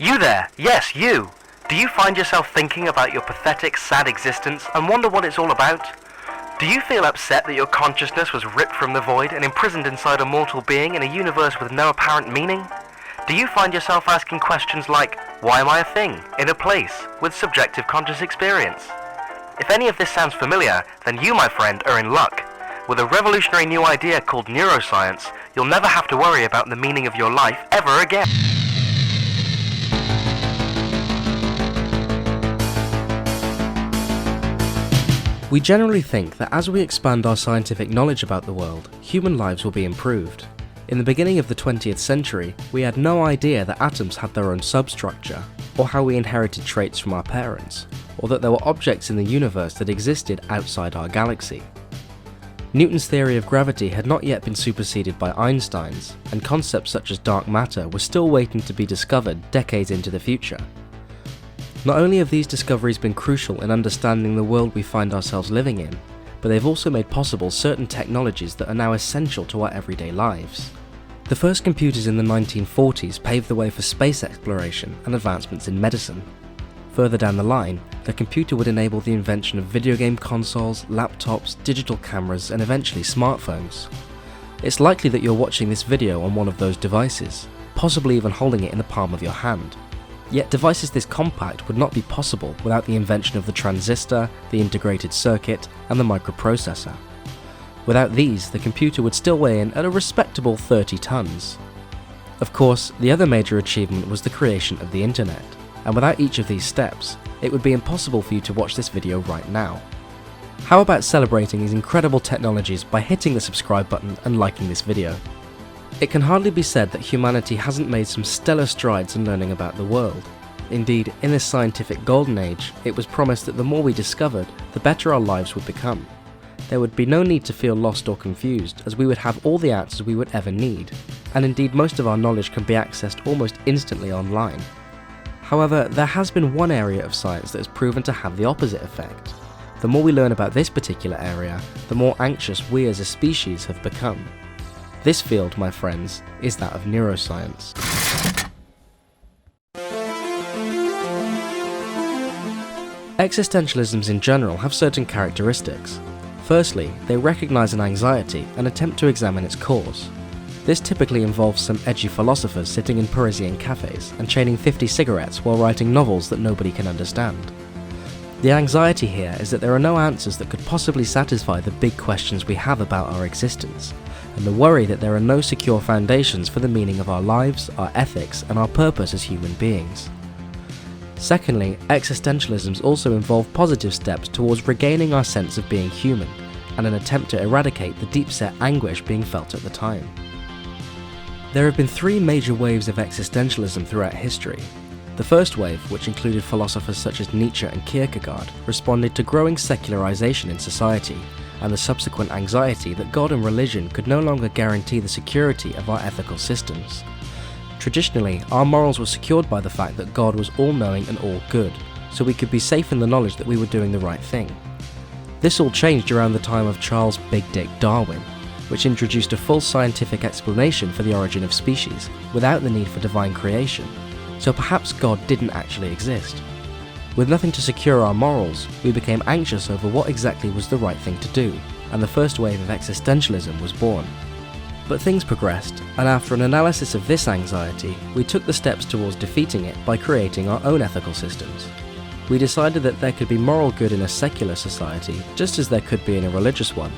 You there, yes, you! Do you find yourself thinking about your pathetic, sad existence and wonder what it's all about? Do you feel upset that your consciousness was ripped from the void and imprisoned inside a mortal being in a universe with no apparent meaning? Do you find yourself asking questions like, why am I a thing, in a place, with subjective conscious experience? If any of this sounds familiar, then you, my friend, are in luck. With a revolutionary new idea called neuroscience, you'll never have to worry about the meaning of your life ever again. We generally think that as we expand our scientific knowledge about the world, human lives will be improved. In the beginning of the 20th century, we had no idea that atoms had their own substructure, or how we inherited traits from our parents, or that there were objects in the universe that existed outside our galaxy. Newton's theory of gravity had not yet been superseded by Einstein's, and concepts such as dark matter were still waiting to be discovered decades into the future. Not only have these discoveries been crucial in understanding the world we find ourselves living in, but they've also made possible certain technologies that are now essential to our everyday lives. The first computers in the 1940s paved the way for space exploration and advancements in medicine. Further down the line, the computer would enable the invention of video game consoles, laptops, digital cameras, and eventually smartphones. It's likely that you're watching this video on one of those devices, possibly even holding it in the palm of your hand. Yet devices this compact would not be possible without the invention of the transistor, the integrated circuit, and the microprocessor. Without these, the computer would still weigh in at a respectable 30 tons. Of course, the other major achievement was the creation of the internet, and without each of these steps, it would be impossible for you to watch this video right now. How about celebrating these incredible technologies by hitting the subscribe button and liking this video? It can hardly be said that humanity hasn't made some stellar strides in learning about the world. Indeed, in this scientific golden age, it was promised that the more we discovered, the better our lives would become. There would be no need to feel lost or confused, as we would have all the answers we would ever need, and indeed most of our knowledge can be accessed almost instantly online. However, there has been one area of science that has proven to have the opposite effect. The more we learn about this particular area, the more anxious we as a species have become. This field, my friends, is that of neuroscience. Existentialisms in general have certain characteristics. Firstly, they recognize an anxiety and attempt to examine its cause. This typically involves some edgy philosophers sitting in Parisian cafes and chaining 50 cigarettes while writing novels that nobody can understand. The anxiety here is that there are no answers that could possibly satisfy the big questions we have about our existence, and the worry that there are no secure foundations for the meaning of our lives, our ethics, and our purpose as human beings. Secondly, existentialisms also involve positive steps towards regaining our sense of being human, and an attempt to eradicate the deep-set anguish being felt at the time. There have been three major waves of existentialism throughout history. The first wave, which included philosophers such as Nietzsche and Kierkegaard, responded to growing secularization in society, and the subsequent anxiety that God and religion could no longer guarantee the security of our ethical systems. Traditionally, our morals were secured by the fact that God was all-knowing and all-good, so we could be safe in the knowledge that we were doing the right thing. This all changed around the time of Charles Big Dick Darwin, which introduced a full scientific explanation for the origin of species, without the need for divine creation, so perhaps God didn't actually exist. With nothing to secure our morals, we became anxious over what exactly was the right thing to do, and the first wave of existentialism was born. But things progressed, and after an analysis of this anxiety, we took the steps towards defeating it by creating our own ethical systems. We decided that there could be moral good in a secular society, just as there could be in a religious one.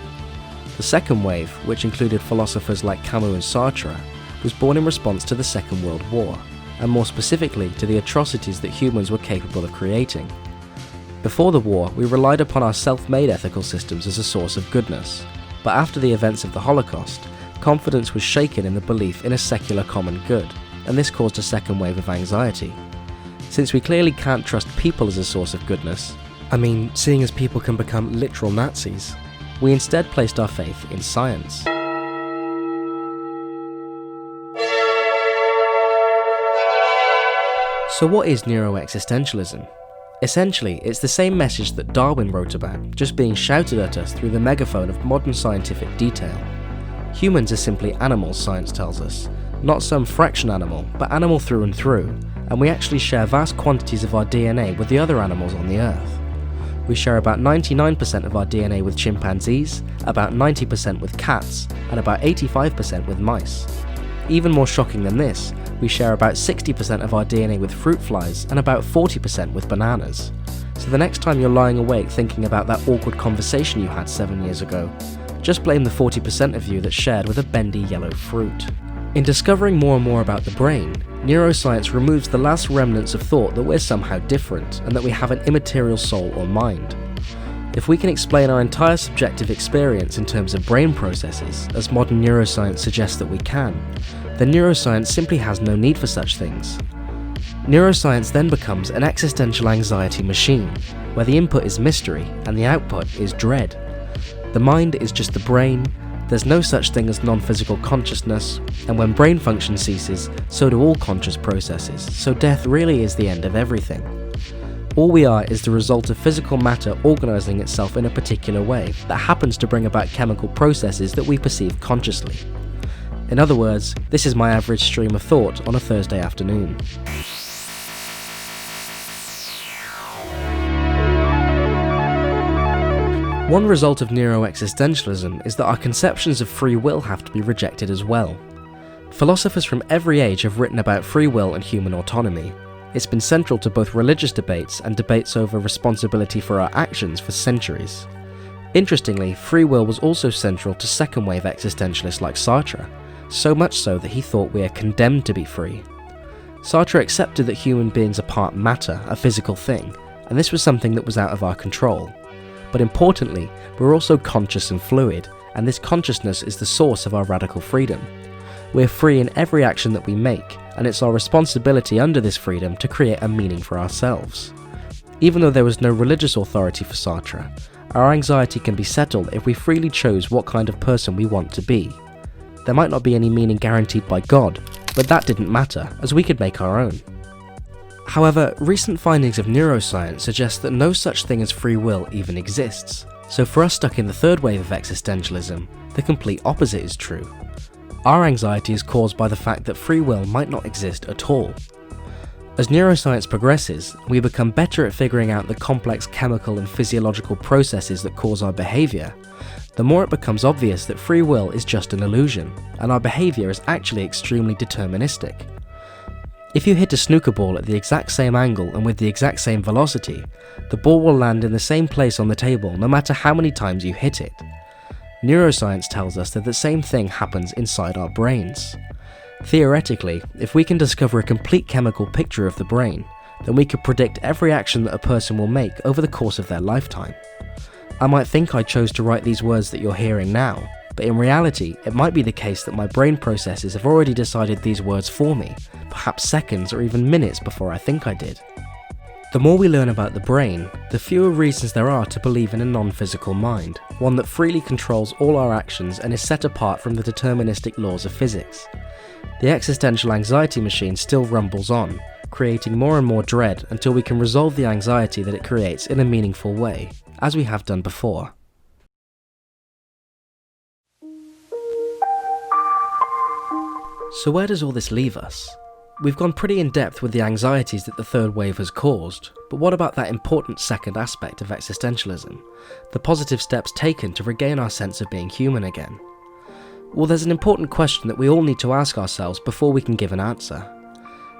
The second wave, which included philosophers like Camus and Sartre, was born in response to the Second World War, and more specifically to the atrocities that humans were capable of creating. Before the war, we relied upon our self-made ethical systems as a source of goodness, but after the events of the Holocaust, confidence was shaken in the belief in a secular common good, and this caused a second wave of anxiety. Since we clearly can't trust people as a source of goodness, seeing as people can become literal Nazis, we instead placed our faith in science. So what is neuroexistentialism? Essentially, it's the same message that Darwin wrote about, just being shouted at us through the megaphone of modern scientific detail. Humans are simply animals, science tells us. Not some fraction animal, but animal through and through, and we actually share vast quantities of our DNA with the other animals on the Earth. We share about 99% of our DNA with chimpanzees, about 90% with cats, and about 85% with mice. Even more shocking than this, we share about 60% of our DNA with fruit flies and about 40% with bananas. So the next time you're lying awake thinking about that awkward conversation you had 7 years ago, just blame the 40% of you that's shared with a bendy yellow fruit. In discovering more and more about the brain, neuroscience removes the last remnants of thought that we're somehow different and that we have an immaterial soul or mind. If we can explain our entire subjective experience in terms of brain processes, as modern neuroscience suggests that we can, then neuroscience simply has no need for such things. Neuroscience then becomes an existential anxiety machine, where the input is mystery and the output is dread. The mind is just the brain. There's no such thing as non-physical consciousness, and when brain function ceases, so do all conscious processes, so death really is the end of everything. All we are is the result of physical matter organising itself in a particular way that happens to bring about chemical processes that we perceive consciously. In other words, this is my average stream of thought on a Thursday afternoon. One result of neuroexistentialism is that our conceptions of free will have to be rejected as well. Philosophers from every age have written about free will and human autonomy. It's been central to both religious debates and debates over responsibility for our actions for centuries. Interestingly, free will was also central to second-wave existentialists like Sartre, so much so that he thought we are condemned to be free. Sartre accepted that human beings are part matter, a physical thing, and this was something that was out of our control. But importantly, we're also conscious and fluid, and this consciousness is the source of our radical freedom. We're free in every action that we make, and it's our responsibility under this freedom to create a meaning for ourselves. Even though there was no religious authority for Sartre, our anxiety can be settled if we freely chose what kind of person we want to be. There might not be any meaning guaranteed by God, but that didn't matter, as we could make our own. However, recent findings of neuroscience suggest that no such thing as free will even exists. So for us stuck in the third wave of existentialism, the complete opposite is true. Our anxiety is caused by the fact that free will might not exist at all. As neuroscience progresses, we become better at figuring out the complex chemical and physiological processes that cause our behaviour. The more it becomes obvious that free will is just an illusion, and our behaviour is actually extremely deterministic. If you hit a snooker ball at the exact same angle and with the exact same velocity, the ball will land in the same place on the table no matter how many times you hit it. Neuroscience tells us that the same thing happens inside our brains. Theoretically, if we can discover a complete chemical picture of the brain, then we could predict every action that a person will make over the course of their lifetime. I might think I chose to write these words that you're hearing now, but in reality, it might be the case that my brain processes have already decided these words for me, perhaps seconds or even minutes before I think I did. The more we learn about the brain, the fewer reasons there are to believe in a non-physical mind, one that freely controls all our actions and is set apart from the deterministic laws of physics. The existential anxiety machine still rumbles on, creating more and more dread until we can resolve the anxiety that it creates in a meaningful way, as we have done before. So where does all this leave us? We've gone pretty in depth with the anxieties that the third wave has caused, but what about that important second aspect of existentialism, the positive steps taken to regain our sense of being human again? Well, there's an important question that we all need to ask ourselves before we can give an answer.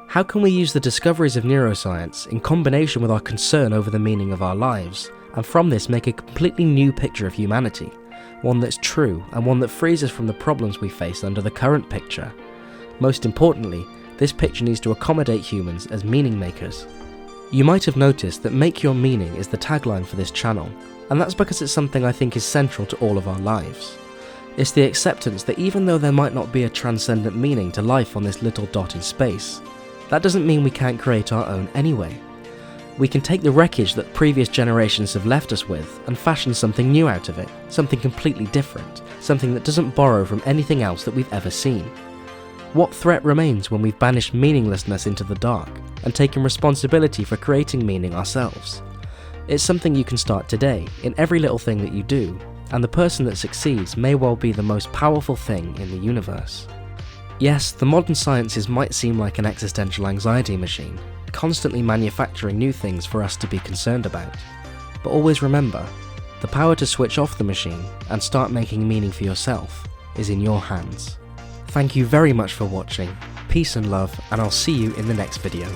How can we use the discoveries of neuroscience in combination with our concern over the meaning of our lives, and from this make a completely new picture of humanity, one that's true and one that frees us from the problems we face under the current picture? Most importantly, this picture needs to accommodate humans as meaning makers. You might have noticed that "Make Your Meaning" is the tagline for this channel, and that's because it's something I think is central to all of our lives. It's the acceptance that even though there might not be a transcendent meaning to life on this little dot in space, that doesn't mean we can't create our own anyway. We can take the wreckage that previous generations have left us with and fashion something new out of it, something completely different, something that doesn't borrow from anything else that we've ever seen. What threat remains when we've banished meaninglessness into the dark and taken responsibility for creating meaning ourselves? It's something you can start today, in every little thing that you do, and the person that succeeds may well be the most powerful thing in the universe. Yes, the modern sciences might seem like an existential anxiety machine, constantly manufacturing new things for us to be concerned about. But always remember, the power to switch off the machine and start making meaning for yourself is in your hands. Thank you very much for watching, peace and love, and I'll see you in the next video.